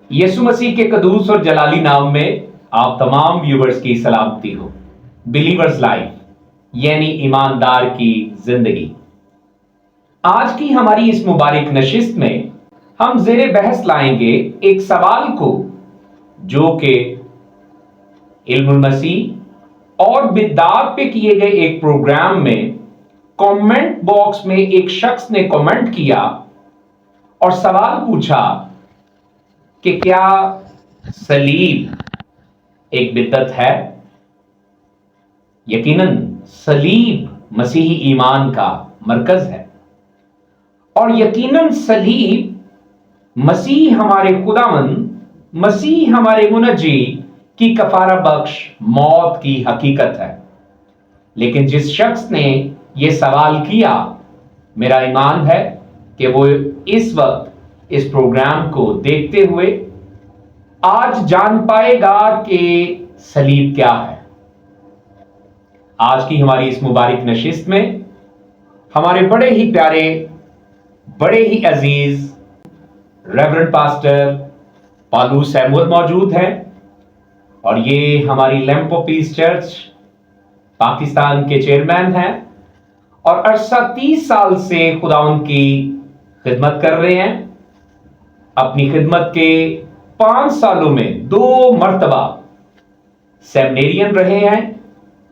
یسوع مسیح کے قدوس اور جلالی نام میں آپ تمام ویورز کی سلامتی ہو۔ بلیورز لائف یعنی ایماندار کی زندگی، آج کی ہماری اس مبارک نشست میں ہم زیر بحث لائیں گے ایک سوال کو جو کہ علم المسیح اور بدعات پہ کیے گئے ایک پروگرام میں کامنٹ باکس میں ایک شخص نے کامنٹ کیا اور سوال پوچھا کہ کیا صلیب ایک بدعت ہے؟ یقیناً صلیب مسیحی ایمان کا مرکز ہے، اور یقیناً صلیب مسیح ہمارے خداوند، مسیح ہمارے منجی کی کفارہ بخش موت کی حقیقت ہے۔ لیکن جس شخص نے یہ سوال کیا، میرا ایمان ہے کہ وہ اس وقت اس پروگرام کو دیکھتے ہوئے آج جان پائے گا کہ صلیب کیا ہے۔ آج کی ہماری اس مبارک نشست میں ہمارے بڑے ہی پیارے، بڑے ہی عزیز ریورنڈ پاسٹر پالو سیمول موجود ہیں، اور یہ ہماری lamp of peace church Pakistan کے چیئرمین ہیں اور عرصہ 30 سال سے خداوند کی خدمت کر رہے ہیں۔ اپنی خدمت کے 5 سالوں میں 2 مرتبہ سیمنیرین رہے ہیں،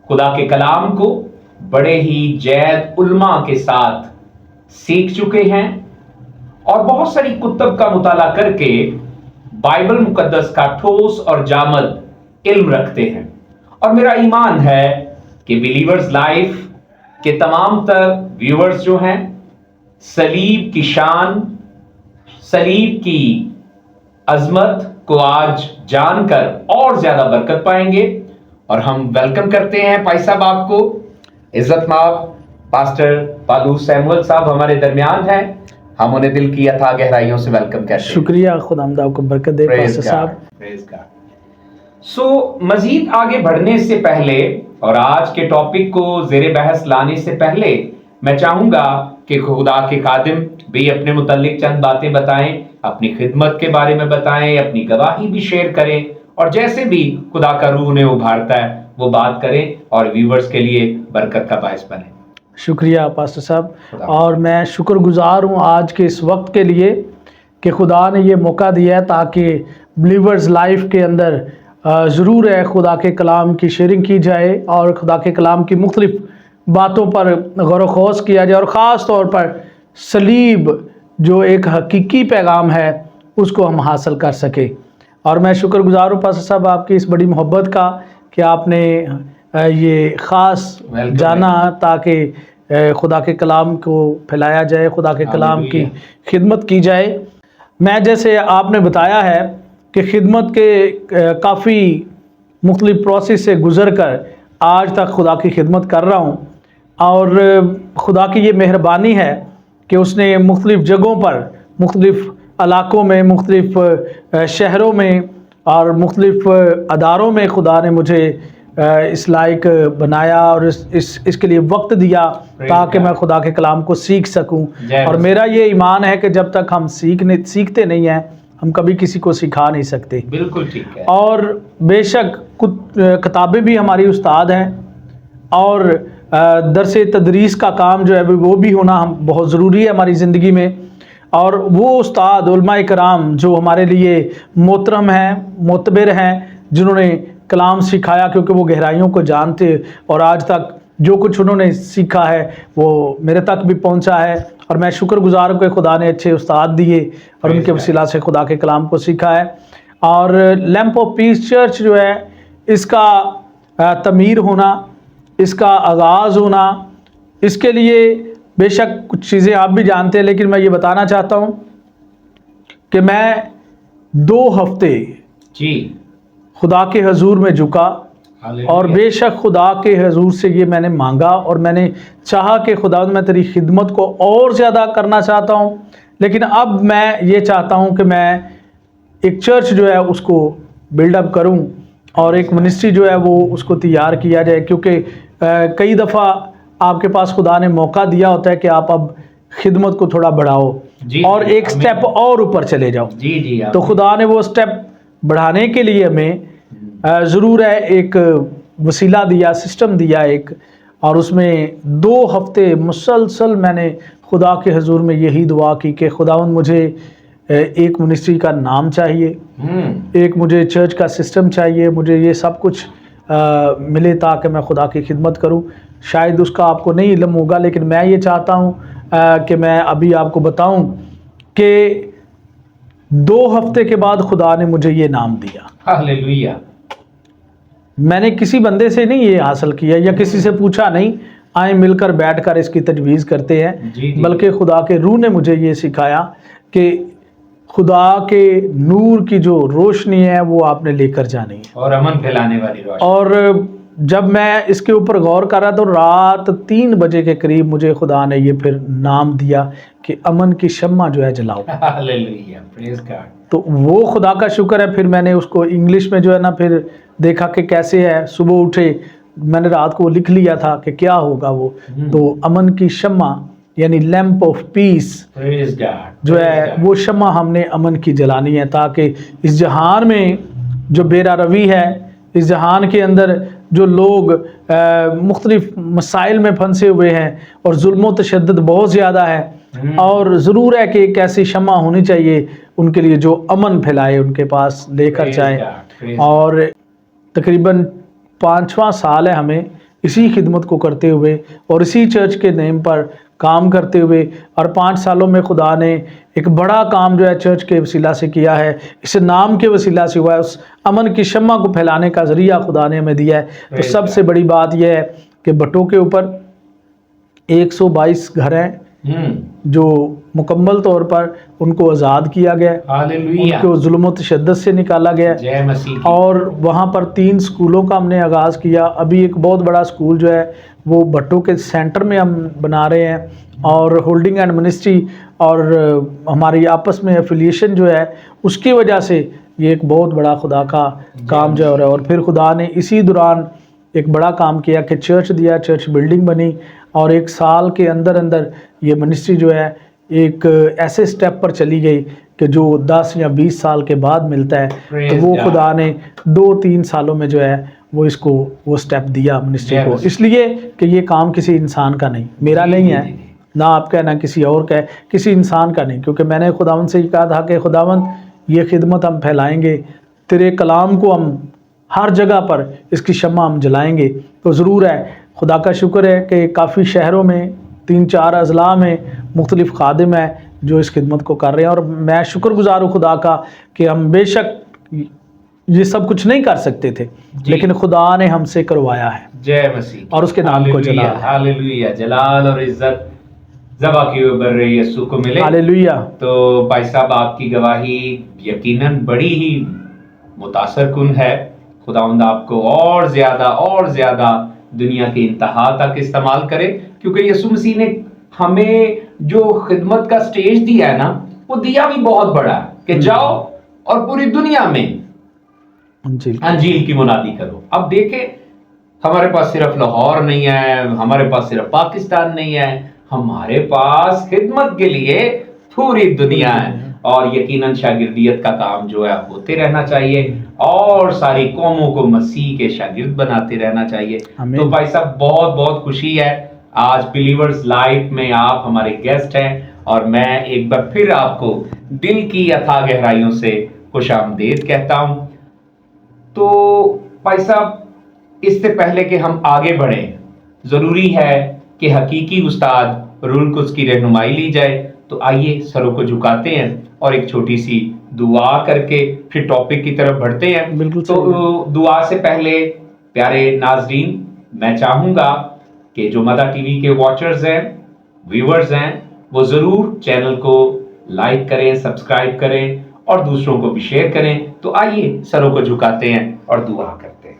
خدا کے کلام کو بڑے ہی جید علماء کے ساتھ سیکھ چکے ہیں، اور بہت ساری کتب کا مطالعہ کر کے بائبل مقدس کا ٹھوس اور جامد علم رکھتے ہیں۔ اور میرا ایمان ہے کہ بلیورز لائف کے تمام تر ویورز جو ہیں صلیب کی شان، صلیب کی عظمت کو آج جان کر اور زیادہ برکت پائیں گے۔ اور ہم ویلکم کرتے ہیں بھائی صاحب آپ کو، عزت مآب پاسٹر پالو سیمول صاحب ہمارے درمیان ہیں، ہم انہیں دل کی اتھا گہرائیوں سے ویلکم کرتے ہیں۔ شکریہ، خداوند آپ کو برکت دے پاسٹر صاحب۔ سو مزید آگے بڑھنے سے پہلے اور آج کے ٹاپک کو زیر بحث لانے سے پہلے میں چاہوں گا کہ خدا کے خادم بھی اپنے متعلق چند باتیں بتائیں، اپنی خدمت کے بارے میں بتائیں، اپنی گواہی بھی شیئر کریں، اور جیسے بھی خدا کا روح انہیں ابھارتا ہے وہ بات کریں اور ویورز کے لیے برکت کا باعث بنیں۔ شکریہ پاسٹر صاحب، اور میں شکر گزار ہوں آج کے اس وقت کے لیے کہ خدا نے یہ موقع دیا ہے تاکہ بلیورز لائف کے اندر ضرور ہے خدا کے کلام کی شیئرنگ کی جائے اور خدا کے کلام کی مختلف باتوں پر غور و خوض کیا جائے، اور خاص طور پر صلیب جو ایک حقیقی پیغام ہے اس کو ہم حاصل کر سکیں۔ اور میں شکر گزار ہوں پاسٹر صاحب آپ کی اس بڑی محبت کا کہ آپ نے یہ خاص جانا تاکہ خدا کے کلام کو پھیلایا جائے، خدا کے کلام کی خدمت کی جائے۔ میں جیسے آپ نے بتایا ہے کہ خدمت کے کافی مختلف پروسیس سے گزر کر آج تک خدا کی خدمت کر رہا ہوں، اور خدا کی یہ مہربانی ہے کہ اس نے مختلف جگہوں پر، مختلف علاقوں میں، مختلف شہروں میں اور مختلف اداروں میں خدا نے مجھے اس لائق بنایا اور اس کے لیے وقت دیا تاکہ میں خدا کے کلام کو سیکھ سکوں۔ اور میرا یہ ایمان ہے کہ جب تک ہم سیکھتے نہیں ہیں ہم کبھی کسی کو سکھا نہیں سکتے۔ بالکل ٹھیک ہے۔ اور بے شک کتابیں بھی ہماری استاد ہیں، اور درس تدریس کا کام جو ہے وہ بھی ہونا بہت ضروری ہے ہماری زندگی میں، اور وہ استاد علماء کرام جو ہمارے لیے محترم ہیں، معتبر ہیں، جنہوں نے کلام سکھایا کیونکہ وہ گہرائیوں کو جانتے، اور آج تک جو کچھ انہوں نے سیکھا ہے وہ میرے تک بھی پہنچا ہے، اور میں شکر گزار ہوں کہ خدا نے اچھے استاد دیے اور ان کے وسیلہ سے خدا کے کلام کو سیکھا ہے۔ اور لیمپ آف پیس چرچ جو ہے اس کا تعمیر ہونا، اس کا آغاز ہونا، اس کے لیے بے شک کچھ چیزیں آپ بھی جانتے ہیں، لیکن میں یہ بتانا چاہتا ہوں کہ میں 2 ہفتے خدا کے حضور میں جھکا، اور بے شک خدا کے حضور سے یہ میں نے مانگا، اور میں نے چاہا کہ خدا میں تیری خدمت کو اور زیادہ کرنا چاہتا ہوں، لیکن اب میں یہ چاہتا ہوں کہ میں ایک چرچ جو ہے اس کو بلڈ اپ کروں، اور ایک منسٹری جو ہے وہ اس کو تیار کیا جائے، کیونکہ کئی دفعہ آپ کے پاس خدا نے موقع دیا ہوتا ہے کہ آپ اب خدمت کو تھوڑا بڑھاؤ، جی اور جی، ایک سٹیپ اور اوپر چلے جاؤ. جی جی تو خدا نے وہ سٹیپ بڑھانے کے لیے ہمیں ضرور ہے ایک وسیلہ دیا, سسٹم دیا ایک, اور اس میں 2 ہفتے مسلسل میں نے خدا کے حضور میں یہی دعا کی کہ خداوند مجھے ایک منسٹری کا نام چاہیے, ایک مجھے چرچ کا سسٹم چاہیے, مجھے یہ سب کچھ ملے تاکہ میں خدا کی خدمت کروں. شاید اس کا آپ کو نہیں علم ہوگا, لیکن میں یہ چاہتا ہوں کہ میں ابھی آپ کو بتاؤں کہ 2 ہفتے کے بعد خدا نے مجھے یہ نام دیا. ہاللیلویہ. میں نے کسی بندے سے نہیں یہ حاصل کیا یا کسی سے پوچھا نہیں, آئیں مل کر بیٹھ کر اس کی تجویز کرتے ہیں, بلکہ خدا کے روح نے مجھے یہ سکھایا کہ خدا کے نور کی جو روشنی ہے وہ آپ نے لے کر جانی ہے, اور امن پھیلانے والی روشنی. اور جب میں اس کے اوپر غور کر رہا تو رات 3 بجے کے قریب مجھے خدا نے یہ پھر نام دیا کہ امن کی شمع جو ہے جلاؤ. ہاللیلویہ, پریز گاڈ. تو وہ خدا کا شکر ہے. پھر میں نے اس کو انگلش میں جو ہے نا پھر دیکھا کہ کیسے ہے. صبح اٹھے میں نے رات کو لکھ لیا تھا کہ کیا ہوگا وہ, تو امن کی شمع یعنی لیمپ آف پیس جو ہے وہ شمع ہم نے امن کی جلانی ہے, تاکہ اس جہان میں جو بیرا روی ہے, اس جہان کے اندر جو لوگ مختلف مسائل میں پھنسے ہوئے ہیں اور ظلم و تشدد بہت زیادہ ہے, اور ضرور ہے کہ ایک ایسی شمع ہونی چاہیے ان کے لیے جو امن پھیلائے, ان کے پاس لے کر جائیں. اور تقریباً 5واں سال ہے ہمیں اسی خدمت کو کرتے ہوئے اور اسی چرچ کے نیم پر کام کرتے ہوئے, اور 5 سالوں میں خدا نے ایک بڑا کام جو ہے چرچ کے وسیلہ سے کیا ہے, اس نام کے وسیلہ سے ہوا ہے. اس امن کی شمع کو پھیلانے کا ذریعہ خدا نے ہمیں دیا ہے. تو سب سے بڑی بات یہ ہے کہ بٹوں کے اوپر 122 گھر ہیں جو مکمل طور پر ان کو آزاد کیا گیا, ان کو ظلم و تشدد سے نکالا گیا, اور وہاں پر 3 سکولوں کا ہم نے آغاز کیا. ابھی ایک بہت بڑا سکول جو ہے وہ بھٹوں کے سینٹر میں ہم بنا رہے ہیں, اور ہولڈنگ اینڈ منسٹری اور ہماری آپس میں ایفیلیشن جو ہے اس کی وجہ سے یہ ایک بہت بڑا خدا کا کام جو ہے. اور پھر خدا نے اسی دوران ایک بڑا کام کیا کہ چرچ دیا, چرچ بلڈنگ بنی, اور 1 سال کے اندر یہ منسٹری جو ہے ایک ایسے سٹیپ پر چلی گئی کہ جو 10 یا 20 سال کے بعد ملتا ہے. تو وہ خدا نے 2-3 سالوں میں جو ہے وہ اس کو وہ سٹیپ دیا منسٹری کو, اس لیے کہ یہ کام کسی انسان کا نہیں, میرا نہیں ہے, نہ آپ کا, نہ کسی اور کا ہے, کسی انسان کا نہیں. کیونکہ میں نے خداوند سے یہ کہا تھا کہ خداوند یہ خدمت ہم پھیلائیں گے, تیرے کلام کو ہم ہر جگہ پر اس کی شمع ہم جلائیں گے. تو ضرور ہے, خدا کا شکر ہے کہ کافی شہروں میں 3-4 اضلاع میں مختلف خادم ہیں جو اس خدمت کو کر رہے ہیں, اور میں شکر گزار ہوں خدا کا کہ ہم بے شک یہ سب کچھ نہیں کر سکتے تھے, لیکن خدا نے ہم سے کروایا ہے. جے مسیح, اور اس کے نام کو جلال. ہاللیلویہ. جلال اور عزت ذبح کی ہوئے بر یسوع کو ملے. ہاللیلویہ. تو بھائی صاحب آپ کی گواہی یقیناً بڑی ہی متاثر کن ہے. خداوند آپ کو اور زیادہ دنیا کی انتہا تک استعمال کرے, کیونکہ یسوع مسیح نے ہمیں جو خدمت کا سٹیج دیا ہے نا, وہ دیا بھی بہت بڑا ہے کہ جاؤ اور پوری دنیا میں انجیل کی منادی کرو. اب دیکھیں ہمارے پاس صرف لاہور نہیں ہے, ہمارے پاس صرف پاکستان نہیں ہے, ہمارے پاس خدمت کے لیے پوری دنیا ہے. اور یقیناً شاگردیت کا کام جو ہے ہوتے رہنا چاہیے, اور ساری قوموں کو مسیح کے شاگرد بناتے رہنا چاہیے. تو بھائی صاحب بہت خوشی ہے آج بلیورز لائف میں آپ ہمارے گیسٹ ہیں, اور میں ایک بار پھر آپ کو دل کی اتھا گہرائیوں سے خوش آمدید کہتا ہوں. تو بھائی صاحب اس سے پہلے کہ ہم آگے بڑھیں, ضروری ہے کہ حقیقی استاد روح القدس کی رہنمائی لی جائے. تو آئیے سروں کو جھکاتے ہیں اور ایک چھوٹی سی دعا کر کے پھر ٹاپک کی طرف بڑھتے ہیں. تو دعا سے پہلے پیارے ناظرین, میں چاہوں گا کہ جو مدہ ٹی وی کے واچرز ہیں, ویورز ہیں, وہ ضرور چینل کو لائک کریں, سبسکرائب کریں اور دوسروں کو بھی شیئر کریں. تو آئیے سروں کو جھکاتے ہیں اور دعا کرتے ہیں.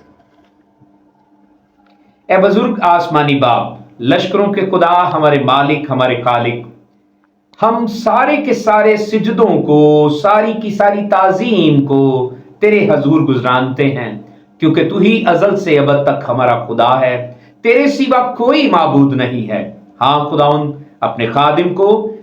اے بزرگ آسمانی باپ, لشکروں کے خدا, ہمارے مالک, ہمارے خالق, ہم سارے کے سارے سجدوں کو, ساری کی ساری تعظیم کو تیرے حضور گزرانتے ہیں, کیونکہ تو ہی ازل سے ابد تک ہمارا خدا ہے, تیرے سوا کوئی معبود نہیں ہے. ہاں خداوند, اپنے خادم کو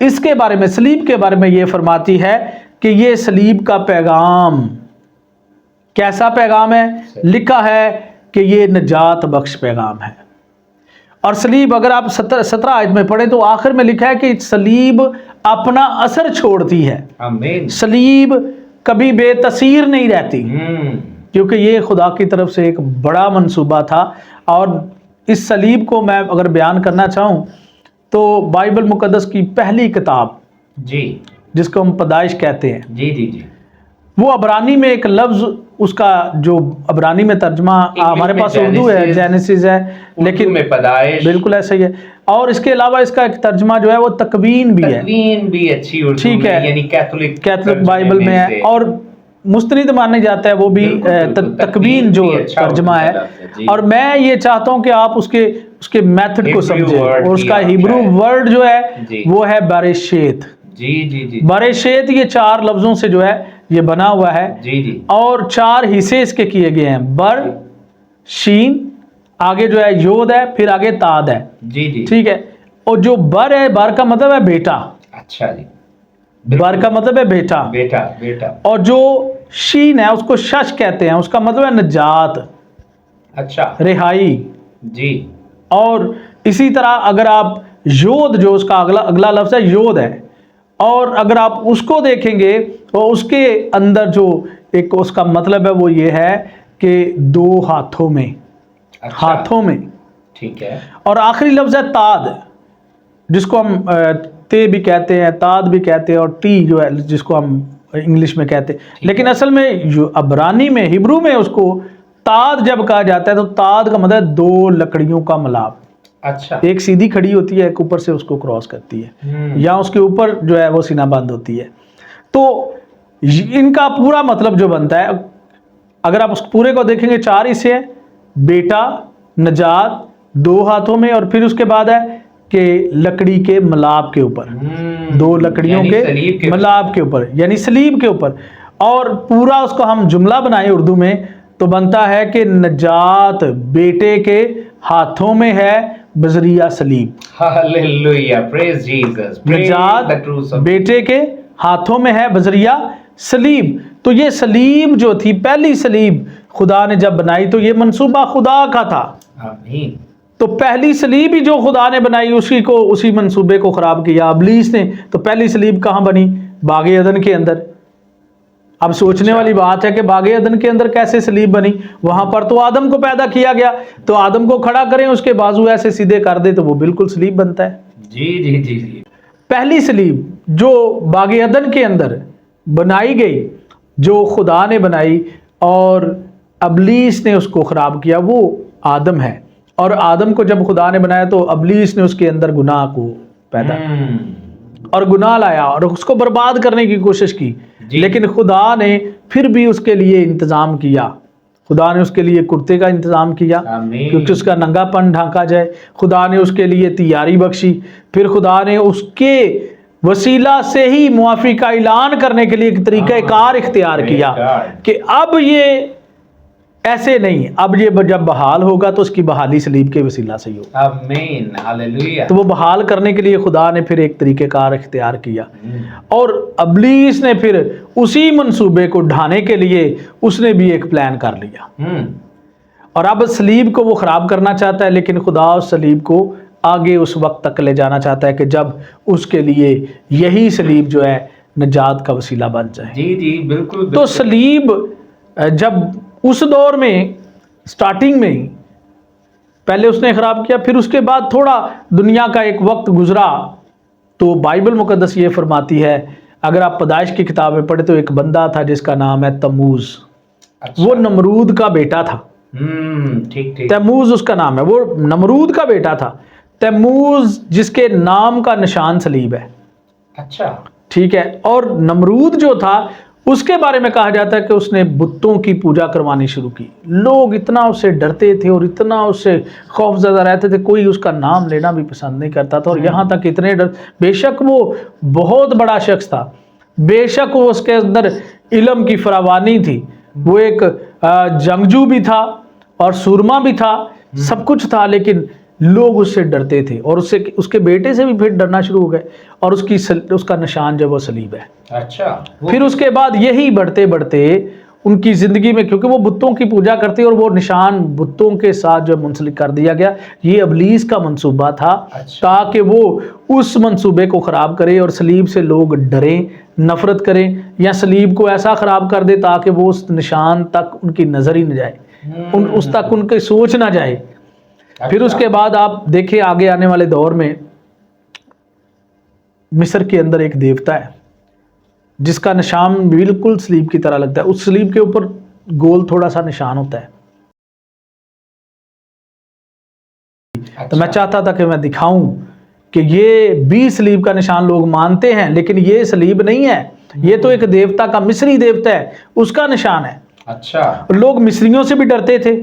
اس کے بارے میں، سلیب کے بارے میں یہ فرماتی ہے کہ یہ سلیب کا پیغام کیسا پیغام ہے؟ لکھا ہے کہ یہ نجات بخش پیغام ہے۔ اور سلیب اگر آپ 17 آیت میں پڑھیں تو آخر میں لکھا ہے کہ سلیب اپنا اثر چھوڑتی ہے۔ آمین۔ سلیب کبھی بے تاثیر نہیں رہتی، کیونکہ یہ خدا کی طرف سے ایک بڑا منصوبہ تھا۔ اور اس سلیب کو میں اگر بیان کرنا چاہوں تو بائبل مقدس کی پہلی کتاب جی، جس کو ہم پیدائش کہتے ہیں، جی جی جی، وہ عبرانی میں ایک لفظ، اس کا جو عبرانی میں ترجمہ ہمارے پاس اردو ہے، جینیسس ہے، لیکن میں پیدائش بالکل ایسا ہی ہے۔ اور اس کے علاوہ اس کا ایک ترجمہ جو ہے وہ تکوین بھی ہے، تکوین بھی اچھی اردو ٹھیک میں، ہے، یعنی کیتھولک بائبل میں ہے، اور مستند مانا جاتا ہے وہ بھی تکوین جو ترجمہ ہے۔ اور میں یہ چاہتا ہوں کہ آپ اس کے میتھڈ کو سمجھیں، اور اس کا ہیبرو ورڈ جو ہے وہ ہے بریشیت۔ جی جی جی، بریشیت یہ 4 لفظوں سے جو ہے یہ بنا ہوا ہے، جی جی، اور 4 حصے اس کے کیے گئے ہیں، بر، شین، آگے جو ہے یود ہے، پھر آگے تاد ہے، جی جی، ٹھیک ہے۔ اور جو بر ہے، بر کا مطلب ہے بیٹا، اچھا جی، بر کا مطلب ہے بیٹا، بیٹا بیٹا، اور جو شین ہے اس کو شش کہتے ہیں، اس کا مطلب ہے نجات، اچھا رہائی۔ جی، اور اسی طرح اگر آپ یود، جو اس کا اگلا لفظ ہے یود ہے، اور اگر آپ اس کو دیکھیں گے تو اس کے اندر جو ایک اس کا مطلب ہے وہ یہ ہے کہ 2 ہاتھوں میں، اچھا، ہاتھوں میں۔ ٹھیک ہے، اور آخری لفظ ہے تاد، جس کو ہم تے بھی کہتے ہیں، تاد بھی کہتے ہیں، اور ٹی جو ہے جس کو ہم انگلش میں کہتے ہیں، لیکن اصل میں جو عبرانی میں، ہبرو میں اس کو تاد جب کہا جاتا ہے تو تاد کا مطلب ہے 2 لکڑیوں کا ملاپ، اچھا، ایک سیدھی کھڑی ہوتی ہے، ایک اوپر سے اس کو کراس کرتی ہے، یا اس کے اوپر جو ہے وہ سینہ بند ہوتی ہے۔ تو ان کا پورا مطلب جو بنتا ہے، اگر آپ اس پورے کو دیکھیں گے 4 حصے ہیں، بیٹا، نجات، 2 ہاتھوں میں، اور پھر اس کے بعد ہے کہ لکڑی کے ملاپ کے اوپر، 2 لکڑیوں کے ملاپ کے اوپر، یعنی سلیب کے اوپر۔ اور پورا اس کو ہم جملہ بنائیں اردو میں تو بنتا ہے کہ نجات بیٹے کے ہاتھوں میں ہے بذریعہ سلیب۔ ہاللویا، پریز جیسس، نجات بیٹے کے ہاتھوں میں ہے بذریعہ سلیب۔ تو یہ سلیب جو تھی، پہلی سلیب خدا نے جب بنائی تو یہ منصوبہ خدا کا تھا۔ آمین۔ تو پہلی سلیب ہی جو خدا نے بنائی اسی منصوبے کو خراب کیا ابلیس نے۔ تو پہلی سلیب کہاں بنی؟ باغ عدن کے اندر۔ اب سوچنے والی بات ہے کہ باغ عدن کے اندر کیسے سلیب بنی؟ وہاں پر تو آدم کو پیدا کیا گیا، تو آدم کو کھڑا کریں، اس کے بازو ایسے سیدھے کر دے تو وہ بالکل سلیب بنتا ہے۔ جی جی جی جی، پہلی سلیب جو باغ عدن کے اندر بنائی گئی، جو خدا نے بنائی اور ابلیس نے اس کو خراب کیا، وہ آدم ہے۔ اور آدم کو جب خدا نے بنایا تو ابلیس نے اس کے اندر گناہ کو پیدا اور گناہ لایا اور اس کو برباد کرنے کی کوشش کی، لیکن خدا نے پھر بھی اس کے لیے انتظام کیا۔ خدا نے اس کے لیے کرتے کا انتظام کیا کیونکہ اس کا ننگا پن ڈھانکا جائے، خدا نے اس کے لیے تیاری بخشی، پھر خدا نے اس کے وسیلہ سے ہی معافی کا اعلان کرنے کے لیے ایک طریقہ کار اختیار کیا کہ اب یہ ایسے نہیں، اب یہ جب بحال ہوگا تو اس کی بحالی سلیب کے وسیلہ سے ہی ہوگا۔ آمین، ہاللویا۔ تو وہ بحال کرنے کے لیے خدا نے پھر ایک طریقہ کار اختیار کیا، اور ابلیس نے پھر اسی منصوبے کو ڈھانے کے لیے اس نے بھی ایک پلان کر لیا، اور اب سلیب کو وہ خراب کرنا چاہتا ہے، لیکن خدا اس سلیب کو آگے اس وقت تک لے جانا چاہتا ہے کہ جب اس کے لیے یہی سلیب جو ہے نجات کا وسیلہ بن جائے۔ جی جی، بالکل۔ تو سلیب جب اس دور میں سٹارٹنگ میں پہلے اس نے خراب کیا، پھر اس کے بعد تھوڑا دنیا کا ایک وقت گزرا تو بائبل مقدس یہ فرماتی ہے، اگر آپ پیدائش کی کتاب میں پڑھیں تو ایک بندہ تھا جس کا نام ہے تموز، وہ نمرود کا بیٹا تھا۔ ٹھیک ٹھیک، تموز اس کا نام ہے، وہ نمرود کا بیٹا تھا۔ تموز جس کے نام کا نشان سلیب ہے، اچھا، ٹھیک ہے۔ اور نمرود جو تھا اس کے بارے میں کہا جاتا ہے کہ اس نے بتوں کی پوجا کروانی شروع کی، لوگ اتنا اس سے ڈرتے تھے اور اتنا اس سے خوف زدہ رہتے تھے، کوئی اس کا نام لینا بھی پسند نہیں کرتا تھا، اور یہاں تک اتنے بے شک وہ بہت بڑا شخص تھا، بے شک وہ اس کے اندر علم کی فراوانی تھی، وہ ایک جنگجو بھی تھا اور سورما بھی تھا، سب کچھ تھا، لیکن لوگ اس سے ڈرتے تھے اور اس کے بیٹے سے بھی پھر ڈرنا شروع ہو گئے، اور اس کا نشان جو وہ صلیب ہے۔ اچھا، پھر اس کے بعد یہی بڑھتے بڑھتے ان کی زندگی میں، کیونکہ وہ بتوں کی پوجا کرتے اور وہ نشان بتوں کے ساتھ جو منسلک کر دیا گیا، یہ ابلیس کا منصوبہ تھا تاکہ وہ اس منصوبے کو خراب کرے اور صلیب سے لوگ ڈریں، نفرت کریں، یا صلیب کو ایسا خراب کر دے تاکہ وہ اس نشان تک ان کی نظر ہی نہ جائے، اس تک ان کی سوچ نہ جائے۔ پھر اس کے بعد آپ دیکھیں آگے آنے والے دور میں مصر کے اندر ایک دیوتا ہے جس کا نشان بالکل صلیب کی طرح لگتا ہے، اس صلیب کے اوپر گول تھوڑا سا نشان ہوتا ہے۔ تو میں چاہتا تھا کہ میں دکھاؤں کہ یہ بھی صلیب کا نشان لوگ مانتے ہیں، لیکن یہ صلیب نہیں ہے، یہ تو ایک دیوتا کا، مصری دیوتا ہے، اس کا نشان ہے۔ اچھا، لوگ مصریوں سے بھی ڈرتے تھے،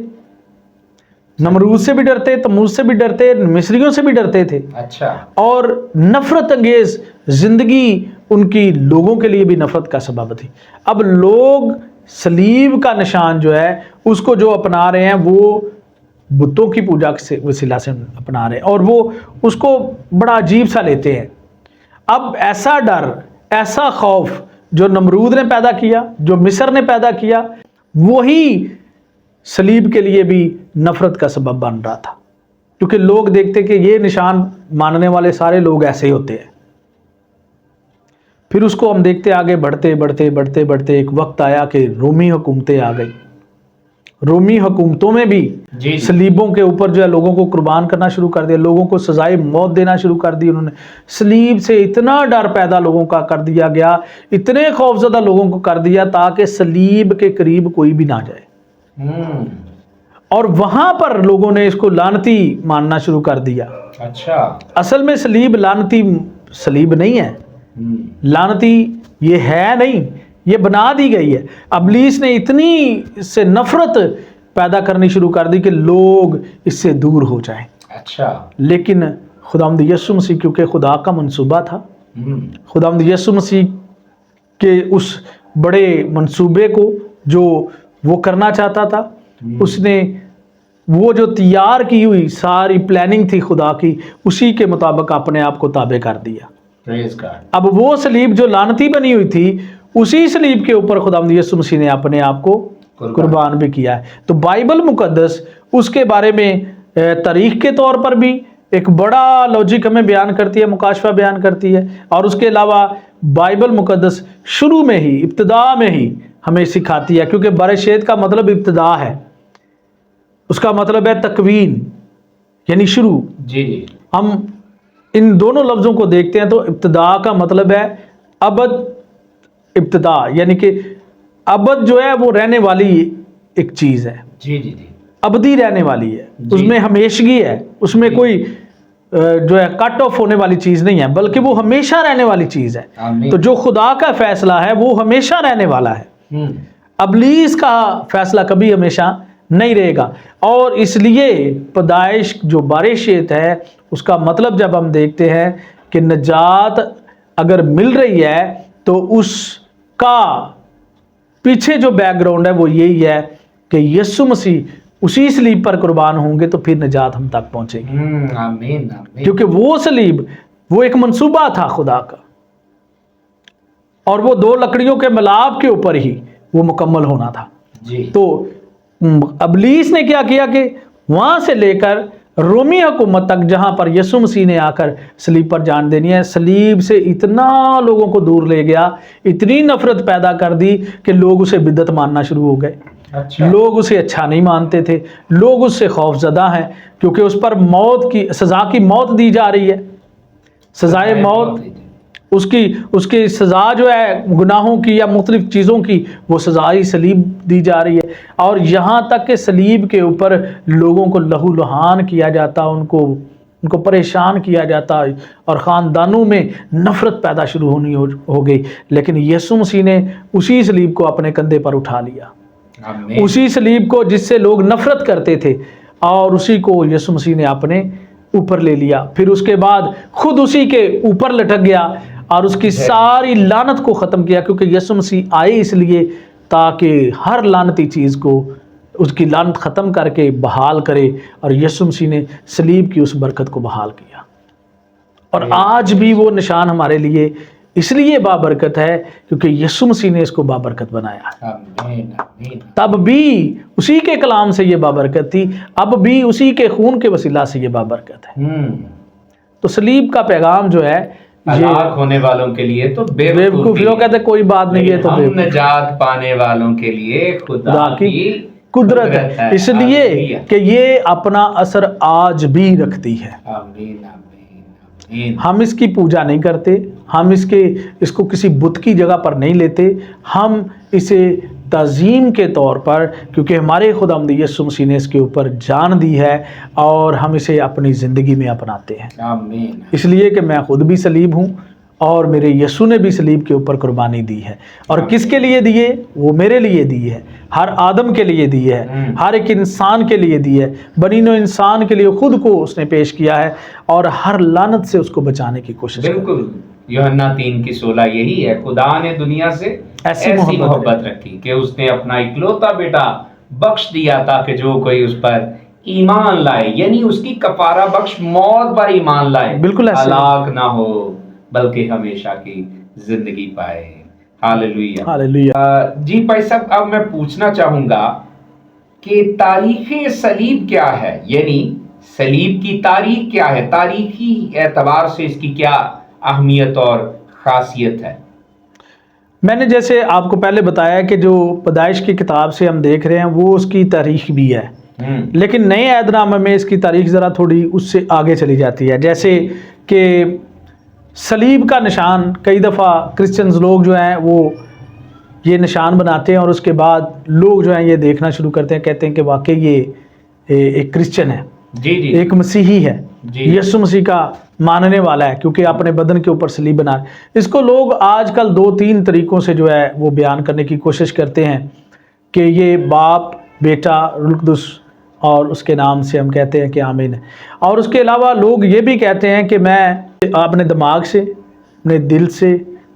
نمرود سے بھی ڈرتے، تموز سے بھی ڈرتے، مصریوں سے بھی ڈرتے تھے۔ اچھا، اور نفرت انگیز زندگی ان کی لوگوں کے لیے بھی نفرت کا سبب تھی۔ اب لوگ صلیب کا نشان جو ہے اس کو جو اپنا رہے ہیں وہ بتوں کی پوجا سے وسیلہ سے اپنا رہے ہیں، اور وہ اس کو بڑا عجیب سا لیتے ہیں۔ اب ایسا ڈر، ایسا خوف جو نمرود نے پیدا کیا، جو مصر نے پیدا کیا، وہی صلیب کے لیے بھی نفرت کا سبب بن رہا تھا، کیونکہ لوگ دیکھتے کہ یہ نشان ماننے والے سارے لوگ ایسے ہی ہوتے ہیں۔ پھر اس کو ہم دیکھتے آگے بڑھتے بڑھتے بڑھتے بڑھتے ایک وقت آیا کہ رومی حکومتیں آ گئی۔ رومی حکومتوں میں بھی صلیبوں کے اوپر جو ہے لوگوں کو قربان کرنا شروع کر دیا، لوگوں کو سزائے موت دینا شروع کر دی۔ انہوں نے صلیب سے اتنا ڈر پیدا لوگوں کا کر دیا گیا، اتنے خوفزدہ لوگوں کو کر دیا تاکہ صلیب کے قریب کوئی بھی نہ جائے، اور وہاں پر لوگوں نے اس کو لعنتی ماننا شروع کر دیا۔ اچھا، اصل میں صلیب لعنتی صلیب نہیں ہے، لعنتی یہ ہے نہیں، یہ بنا دی گئی ہے۔ ابلیس نے اتنی اس سے نفرت پیدا کرنی شروع کر دی کہ لوگ اس سے دور ہو جائیں۔ اچھا، لیکن خداوند یسوع مسیح کیونکہ خدا کا منصوبہ تھا، خداوند یسوع مسیح کے اس بڑے منصوبے کو جو وہ کرنا چاہتا تھا، اس نے وہ جو تیار کی ہوئی ساری پلاننگ تھی خدا کی، اسی کے مطابق اپنے آپ کو تابع کر دیا۔ اب وہ صلیب جو لعنتی بنی ہوئی تھی، اسی صلیب کے اوپر خداوند یسوع مسیح نے اپنے آپ کو قربان بھی کیا ہے۔ تو بائبل مقدس اس کے بارے میں تاریخ کے طور پر بھی ایک بڑا لاجک ہمیں بیان کرتی ہے، مکاشفہ بیان کرتی ہے، اور اس کے علاوہ بائبل مقدس شروع میں ہی، ابتدا میں ہی ہمیں سکھاتی ہے، کیونکہ برشید کا مطلب ابتدا ہے، اس کا مطلب ہے تکوین یعنی شروع۔ جی، ہم ان دونوں لفظوں کو دیکھتے ہیں تو ابتدا کا مطلب ہے ابد، ابتدا یعنی کہ ابد جو ہے وہ رہنے والی ایک چیز ہے، جی، ابدی رہنے والی ہے، اس میں ہمیشگی ہے، اس میں کوئی جو ہے کٹ آف ہونے والی چیز نہیں ہے، بلکہ وہ ہمیشہ رہنے والی چیز ہے۔ تو جو خدا کا فیصلہ ہے وہ ہمیشہ رہنے والا ہے، ابلیس کا فیصلہ کبھی ہمیشہ نہیں رہے گا۔ اور اس لیے پیدائش جو بارشیت ہے، اس کا مطلب جب ہم دیکھتے ہیں کہ نجات اگر مل رہی ہے تو اس کا پیچھے جو بیک گراؤنڈ ہے وہ یہی ہے کہ یسوع مسیح اسی صلیب پر قربان ہوں گے تو پھر نجات ہم تک پہنچے گی۔ آمین، کیونکہ وہ صلیب وہ ایک منصوبہ تھا خدا کا، اور وہ دو لکڑیوں کے ملاپ کے اوپر ہی وہ مکمل ہونا تھا۔ تو ابلیس نے کیا کیا کہ وہاں سے لے کر رومی حکومت تک جہاں پر یسوع مسیح نے آ کر صلیب پر جان دینی ہے، صلیب سے اتنا لوگوں کو دور لے گیا، اتنی نفرت پیدا کر دی کہ لوگ اسے بدعت ماننا شروع ہو گئے۔ لوگ اسے اچھا نہیں مانتے تھے، لوگ اس سے خوف زدہ ہیں، کیونکہ اس پر موت کی سزا کی موت دی جا رہی ہے، سزائے موت، اس کی سزا جو ہے گناہوں کی یا مختلف چیزوں کی، وہ سزائی صلیب دی جا رہی ہے، اور یہاں تک کہ صلیب کے اوپر لوگوں کو لہو لہان کیا جاتا، ان کو پریشان کیا جاتا، اور خاندانوں میں نفرت پیدا شروع ہونی ہو گئی۔ لیکن یسوع مسیح نے اسی صلیب کو اپنے کندھے پر اٹھا لیا، اسی صلیب کو جس سے لوگ نفرت کرتے تھے، اور اسی کو یسوع مسیح نے اپنے اوپر لے لیا۔ پھر اس کے بعد خود اسی کے اوپر لٹک گیا اور اس کی ساری لعنت کو ختم کیا، کیونکہ یسوع مسیح آئے اس لیے تاکہ ہر لعنتی چیز کو اس کی لعنت ختم کر کے بحال کرے، اور یسوع مسیح نے صلیب کی اس برکت کو بحال کیا۔ اور آج بھی وہ نشان ہمارے لیے اس لیے بابرکت ہے کیونکہ یسوع مسیح نے اس کو بابرکت بنایا۔ آمین آمین تب بھی اسی کے کلام سے یہ بابرکت تھی، اب بھی اسی کے خون کے وسیلہ سے یہ بابرکت ہے۔ تو صلیب کا پیغام جو ہے ہلاک ہونے والوں کے لیے تو بیوقوفی، وہ کہتے ہیں کوئی بات نہیں، یہ تو ہم نجات پانے والوں کے لیے خدا کی قدرت ہے، اس لیے کہ یہ اپنا اثر آج بھی رکھتی ہے۔ آمین آمین آمین۔ ہم اس کی پوجا نہیں کرتے، ہم اس کو کسی بت کی جگہ پر نہیں لیتے، ہم اسے تعظیم کے طور پر، کیونکہ ہمارے خداوند یسوع مسیح نے اس کے اوپر جان دی ہے اور ہم اسے اپنی زندگی میں اپناتے ہیں۔ آمین۔ اس لیے کہ میں خود بھی صلیب ہوں اور میرے یسوع نے بھی صلیب کے اوپر قربانی دی ہے، اور کس کے لیے دی ہے؟ وہ میرے لیے دی ہے، ہر آدم کے لیے دی ہے، ہر ایک انسان کے لیے دی ہے، بنی نوع انسان کے لیے خود کو اس نے پیش کیا ہے اور ہر لعنت سے اس کو بچانے کی کوشش کی۔ بالکل، یوحنا 3:16 یہی ہے، خدا نے دنیا سے ایسی محبت رکھی کہ اس نے اپنا اکلوتا بیٹا بخش دیا تاکہ جو کوئی اس پر ایمان لائے، یعنی اس کی کفارہ بخش موت پر ایمان لائے، بالکل ایسے ہلاک نہ ہو بلکہ ہمیشہ کی زندگی پائے۔ ہاللیلویہ ہاللیلویہ۔ جی بھائی صاحب، اب میں پوچھنا چاہوں گا کہ تاریخ صلیب کیا ہے، یعنی صلیب کی تاریخ کیا ہے، تاریخی اعتبار سے اس کی کیا اہمیت اور خاصیت ہے؟ میں نے جیسے آپ کو پہلے بتایا کہ جو پیدائش کی کتاب سے ہم دیکھ رہے ہیں وہ اس کی تاریخ بھی ہے، لیکن نئے عہد نامہ میں اس کی تاریخ ذرا تھوڑی اس سے آگے چلی جاتی ہے۔ جیسے کہ صلیب کا نشان کئی دفعہ کرسچنز لوگ جو ہیں وہ یہ نشان بناتے ہیں، اور اس کے بعد لوگ جو ہیں یہ دیکھنا شروع کرتے ہیں، کہتے ہیں کہ واقعی یہ ایک کرسچن ہے، جی جی، ایک مسیحی ہے، جی، یسوع مسیح کا ماننے والا ہے، کیونکہ اپنے بدن کے اوپر صلیب بنا ہے۔ اس کو لوگ آج کل 2-3 طریقوں سے جو ہے وہ بیان کرنے کی کوشش کرتے ہیں کہ یہ باپ، بیٹا، روح القدس، اور اس کے نام سے ہم کہتے ہیں کہ آمین ہے۔ اور اس کے علاوہ لوگ یہ بھی کہتے ہیں کہ میں اپنے دماغ سے، اپنے دل سے،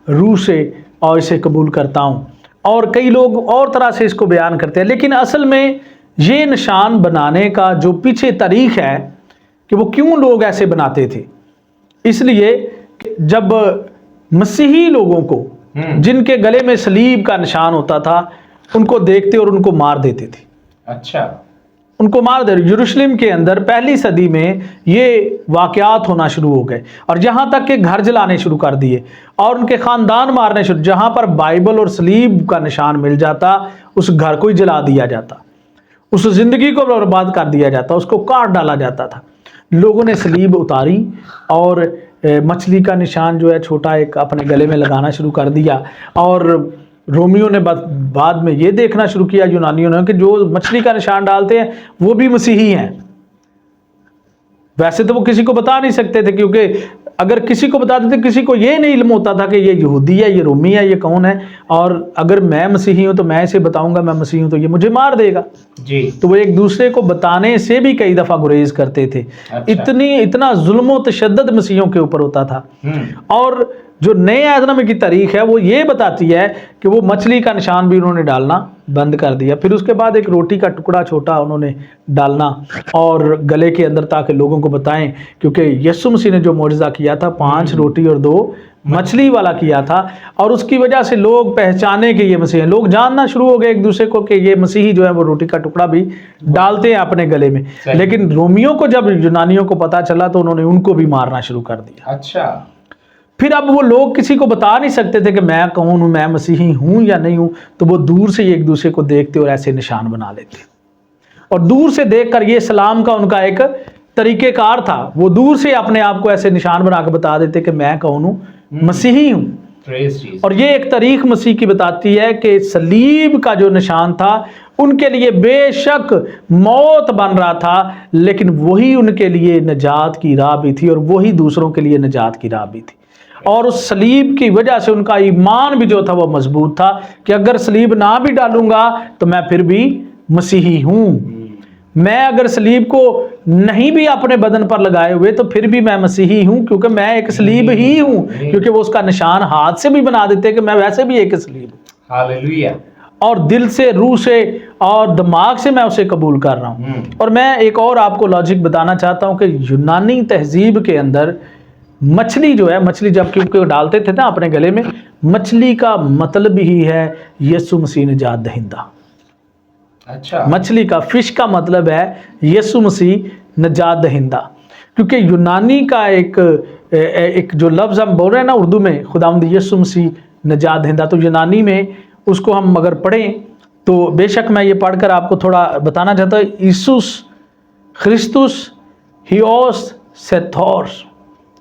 روح سے اور اسے قبول کرتا ہوں، اور کئی لوگ اور طرح سے اس کو بیان کرتے ہیں۔ لیکن اصل میں یہ نشان بنانے کا جو پیچھے تاریخ ہے کہ وہ کیوں لوگ ایسے بناتے تھے، اس لیے کہ جب مسیحی لوگوں کو جن کے گلے میں صلیب کا نشان ہوتا تھا ان کو دیکھتے اور ان کو مار دیتے تھے۔ اچھا، ان کو مار دے۔ یروشلم کے اندر پہلی صدی میں یہ واقعات ہونا شروع ہو گئے، اور جہاں تک کہ گھر جلانے شروع کر دیے اور ان کے خاندان مارنے شروع، جہاں پر بائبل اور صلیب کا نشان مل جاتا اس گھر کو ہی جلا دیا جاتا، اس زندگی کو برباد کر دیا جاتا، اس کو کاٹ ڈالا جاتا تھا۔ لوگوں نے صلیب اتاری اور مچھلی کا نشان جو ہے چھوٹا ایک اپنے گلے میں لگانا شروع کر دیا، اور رومیوں نے بعد میں یہ دیکھنا شروع کیا، یونانیوں نے، کہ جو مچھلی کا نشان ڈالتے ہیں وہ بھی مسیحی ہیں۔ ویسے تو وہ کسی کو بتا نہیں سکتے تھے، کیونکہ اگر کسی کو بتا دیتے، کسی کو یہ نہیں علم ہوتا تھا کہ یہ یہودی ہے، یہ رومی ہے، یہ کون ہے، اور اگر میں مسیحی ہوں تو میں اسے بتاؤں گا میں مسیحی ہوں تو یہ مجھے مار دے گا۔ جی، تو وہ ایک دوسرے کو بتانے سے بھی کئی دفعہ گریز کرتے تھے۔ اتنا ظلم و تشدد مسیحیوں کے اوپر ہوتا تھا۔ اور جو نئے عہد نامے کی تاریخ ہے وہ یہ بتاتی ہے کہ وہ مچھلی کا نشان بھی انہوں نے ڈالنا بند کر دیا، پھر اس کے بعد ایک روٹی کا ٹکڑا چھوٹا انہوں نے ڈالنا اور گلے کے اندر، تاکہ لوگوں کو بتائیں، کیونکہ یسوع مسیح نے جو معجزہ کیا تھا 5 روٹی اور 2 مچھلی والا کیا تھا، اور اس کی وجہ سے لوگ پہچانے کہ یہ مسیح ہیں، لوگ جاننا شروع ہو گئے ایک دوسرے کو کہ یہ مسیحی جو ہے وہ روٹی کا ٹکڑا بھی ڈالتے ہیں اپنے گلے میں۔ لیکن رومیوں کو جب یونانیوں کو پتا چلا تو انہوں نے ان کو بھی مارنا شروع کر دیا۔ اچھا، پھر اب وہ لوگ کسی کو بتا نہیں سکتے تھے کہ میں کون ہوں، میں مسیحی ہوں یا نہیں ہوں، تو وہ دور سے ایک دوسرے کو دیکھتے اور ایسے نشان بنا لیتے، اور دور سے دیکھ کر یہ سلام کا ان کا ایک طریقہ کار تھا، وہ دور سے اپنے آپ کو ایسے نشان بنا کے بتا دیتے کہ میں کون ہوں، مسیحی ہوں۔ اور یہ ایک تاریخ مسیح کی بتاتی ہے کہ صلیب کا جو نشان تھا ان کے لیے بے شک موت بن رہا تھا، لیکن وہی ان کے لیے نجات کی راہ بھی تھی، اور وہی دوسروں کے لیے نجات کی راہ بھی تھی۔ اور اس صلیب کی وجہ سے ان کا ایمان بھی جو تھا وہ مضبوط تھا کہ اگر صلیب نہ بھی ڈالوں گا تو میں پھر بھی مسیحی ہوں، میں اگر صلیب کو نہیں بھی اپنے بدن پر لگائے ہوئے تو پھر بھی میں مسیحی ہوں، کیونکہ میں ایک صلیب ہی ہوں، کیونکہ وہ اس کا نشان ہاتھ سے بھی بنا دیتے کہ میں ویسے بھی ایک صلیب ہوں۔ ہاللیلویہ۔ اور دل سے، روح سے اور دماغ سے میں اسے قبول کر رہا ہوں. اور میں ایک اور آپ کو لاجک بتانا چاہتا ہوں کہ یونانی تہذیب کے اندر مچھلی جو ہے، مچھلی جب کیونکہ ڈالتے تھے نا اپنے گلے میں، مچھلی کا مطلب ہی ہے یسوع مسیح نجات دہندہ. اچھا، مچھلی کا، فش کا مطلب ہے یسوع مسیح نجات دہندہ. کیونکہ یونانی کا ایک جو لفظ ہم بول رہے ہیں نا اردو میں، خداوند یسوع مسیح نجات دہندہ، تو یونانی میں اس کو ہم اگر پڑھیں تو بے شک میں یہ پڑھ کر آپ کو تھوڑا بتانا چاہتا ہوں. ایسوس خرسطس ہیوس سیتھورس،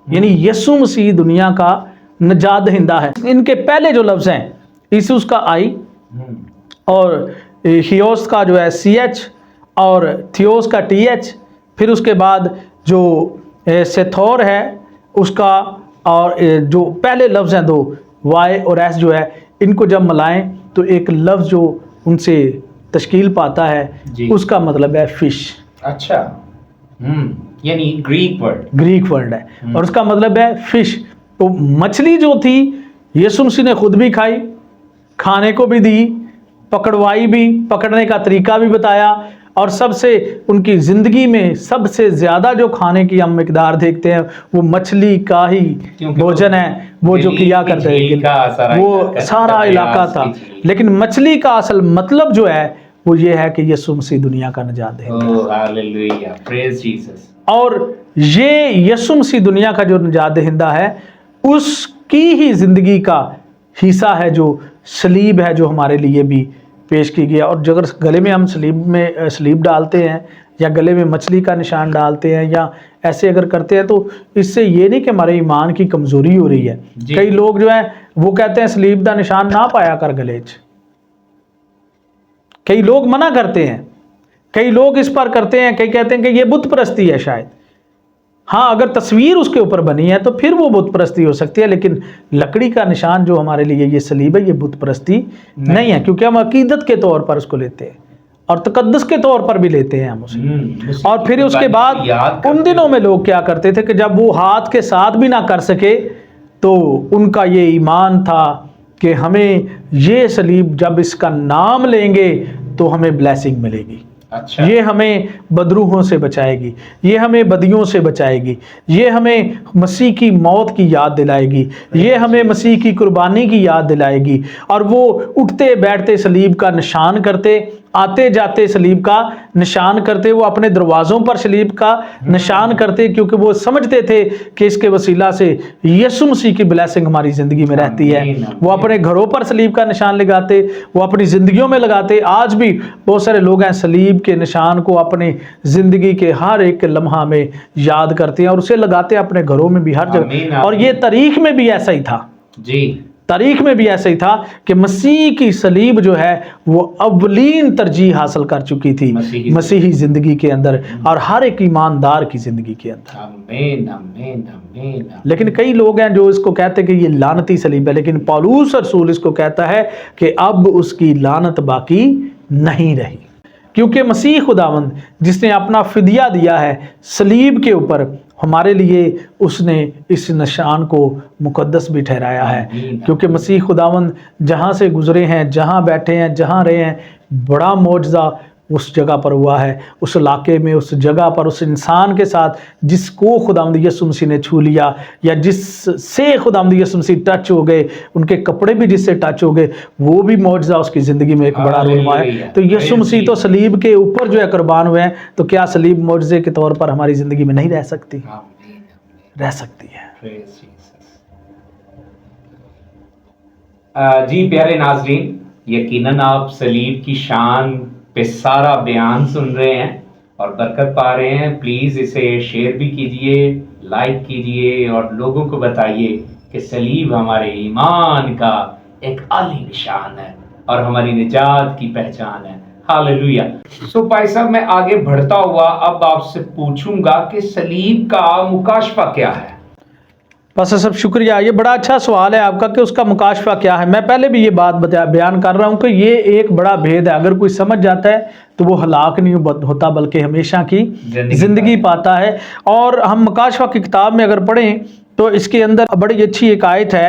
یعنی یسوع مسیح دنیا کا نجات دہندہ ہے. ان کے پہلے جو لفظ ہیں، ایسوس کا آئی اور ہیوس کا جو ہے سی ایچ اور تھیوس کا ٹی ایچ، پھر اس کے بعد جو سیتھور ہے اس کا، اور جو پہلے لفظ ہیں دو وائی اور ایس جو ہے، ان کو جب ملائیں تو ایک لفظ جو ان سے تشکیل پاتا ہے اس کا مطلب ہے فش. اچھا، یعنی گریک ورڈ ہے اور اس کا مطلب ہے فش. تو مچھلی جو تھی یسوع مسیح نے خود بھی کھائی، کھانے کو بھی دی، پکڑوائی بھی، پکڑنے کا طریقہ بھی بتایا، اور سب سے ان کی زندگی میں سب سے زیادہ جو کھانے کی ہم مقدار دیکھتے ہیں وہ مچھلی کا ہی بھوجن ہے، وہ جو کیا کرتے ہیں وہ سارا علاقہ تھا. لیکن مچھلی کا اصل مطلب جو ہے وہ یہ ہے کہ یسوع مسیح دنیا کا نجات دہندہ. اور یہ یسوع مسیح دنیا کا جو نجات دہندہ ہے، اس کی ہی زندگی کا حصہ ہے جو صلیب ہے، جو ہمارے لیے بھی پیش کی گیا. اور اگر گلے میں ہم صلیب ڈالتے ہیں یا گلے میں مچھلی کا نشان ڈالتے ہیں یا ایسے اگر کرتے ہیں تو اس سے یہ نہیں کہ ہمارے ایمان کی کمزوری ہو رہی ہے. کئی لوگ جو ہیں وہ کہتے ہیں صلیب دا نشان نہ پایا کر گلے چ. کئی لوگ منع کرتے ہیں، کئی لوگ اس پر کرتے ہیں، کئی کہتے ہیں کہ یہ بت پرستی ہے شاید. ہاں، اگر تصویر اس کے اوپر بنی ہے تو پھر وہ بت پرستی ہو سکتی ہے، لیکن لکڑی کا نشان جو ہمارے لیے یہ صلیب ہے، یہ بت پرستی نہیں ہے، کیونکہ ہم عقیدت کے طور پر اس کو لیتے ہیں اور تقدس کے طور پر بھی لیتے ہیں ہم اسے. اور پھر اس کے بعد ان دنوں میں لوگ کیا کرتے تھے کہ جب وہ ہاتھ کے ساتھ بھی نہ کر سکے تو ان کا یہ ایمان تھا کہ ہمیں یہ صلیب جب اس کا نام لیں گے تو ہمیں بلیسنگ ملے گی. یہ ہمیں بدروحوں سے بچائے گی، یہ ہمیں بدیوں سے بچائے گی، یہ ہمیں مسیح کی موت کی یاد دلائے گی، یہ ہمیں مسیح کی قربانی کی یاد دلائے گی. اور وہ اٹھتے بیٹھتے صلیب کا نشان کرتے، آتے جاتے صلیب کا نشان کرتے، وہ اپنے دروازوں پر صلیب کا نشان کرتے، کیونکہ وہ سمجھتے تھے کہ اس کے وسیلہ سے یسوع مسیح کی بلیسنگ ہماری زندگی میں رہتی ہے. وہ اپنے گھروں پر صلیب کا نشان لگاتے، وہ اپنی زندگیوں میں لگاتے. آج بھی بہت سارے لوگ ہیں صلیب کے نشان کو اپنے زندگی کے ہر ایک لمحہ میں یاد کرتے ہیں اور اسے لگاتے ہیں اپنے گھروں میں بھی، ہر جگہ. اور یہ تاریخ میں بھی ایسا ہی تھا. تاریخ میں بھی ایسا ہی تھا کہ مسیح کی صلیب جو ہے وہ اولین ترجیح حاصل کر چکی تھی مسیحی زندگی کے اندر اور ہر ایک ایماندار کی زندگی کے اندر. آمین آمین آمین. لیکن کئی لوگ ہیں جو اس کو کہتے ہیں کہ یہ لعنتی صلیب ہے، لیکن پولس رسول اس کو کہتا ہے کہ اب اس کی لعنت باقی نہیں رہی، کیونکہ مسیح خداوند جس نے اپنا فدیہ دیا ہے صلیب کے اوپر، ہمارے لیے اس نے اس نشان کو مقدس بھی ٹھہرایا ہے. کیونکہ مسیح خداوند جہاں سے گزرے ہیں، جہاں بیٹھے ہیں، جہاں رہے ہیں، بڑا معجزہ اس جگہ پر ہوا ہے، اس علاقے میں، اس جگہ پر، اس انسان کے ساتھ جس کو خداوند یسوع مسیح نے چھو لیا یا جس سے خداوند یسوع مسیح ٹچ ہو گئے، ان کے کپڑے بھی جس سے ٹچ ہو گئے، وہ بھی معجزہ اس کی زندگی میں ایک بڑا رونما ہے. تو یسوع مسیح تو صلیب کے اوپر جو ہے قربان ہوئے ہیں، تو کیا صلیب معجزے کے طور پر ہماری زندگی میں نہیں رہ سکتی؟ رہ سکتی ہے. جی پیارے ناظرین، یقیناً آپ صلیب کی شان پہ سارا بیان سن رہے ہیں اور برکت پا رہے ہیں. پلیز اسے شیئر بھی کیجئے، لائک کیجئے اور لوگوں کو بتائیے کہ صلیب ہمارے ایمان کا ایک عالی نشان ہے اور ہماری نجات کی پہچان ہے. ہاللیلویہ. سو بھائی صاحب، میں آگے بڑھتا ہوا اب آپ سے پوچھوں گا کہ صلیب کا مکاشفہ کیا ہے؟ پاسٹر صاحب شکریہ، یہ بڑا اچھا سوال ہے آپ کا کہ اس کا مکاشفہ کیا ہے. میں پہلے بھی یہ بات بیان کر رہا ہوں کہ یہ ایک بڑا بھید ہے. اگر کوئی سمجھ جاتا ہے تو وہ ہلاک نہیں ہوتا بلکہ ہمیشہ کی زندگی پاتا ہے. اور ہم مکاشفہ کی کتاب میں اگر پڑھیں تو اس کے اندر بڑی اچھی ایک آیت ہے